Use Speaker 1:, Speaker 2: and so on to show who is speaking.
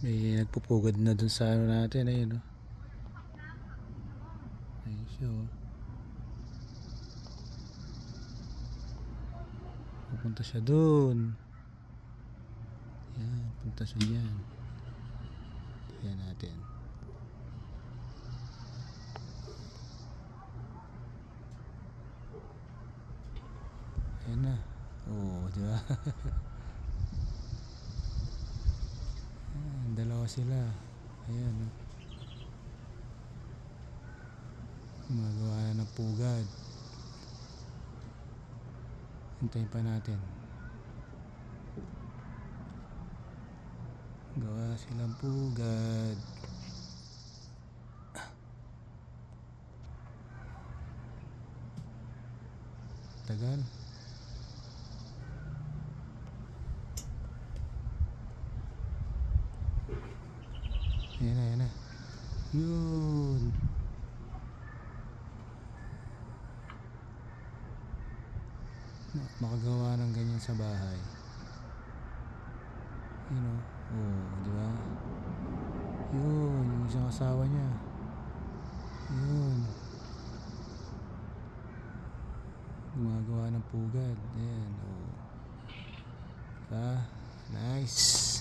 Speaker 1: May nagpupugad na dun sa ano natin, ayun, no? Ayun siya, oh. Pupunta siya dun. Yan, punta siya dyan. Tignan natin. Ayan na. Oo, di ba? Dalawa sila. Ayan, no? Gumagawa na ng pugad. Hintayin pa natin. Gawa silang pugad. Tagal. Ayan na, ayan na. Yun. Makagawa ng ganyan sa bahay. Yun, oh. Oo, di ba? Yun, yung isang asawa niya. Yun. Gumagawa ng pugad. Ayan, oh. Diba? Nice.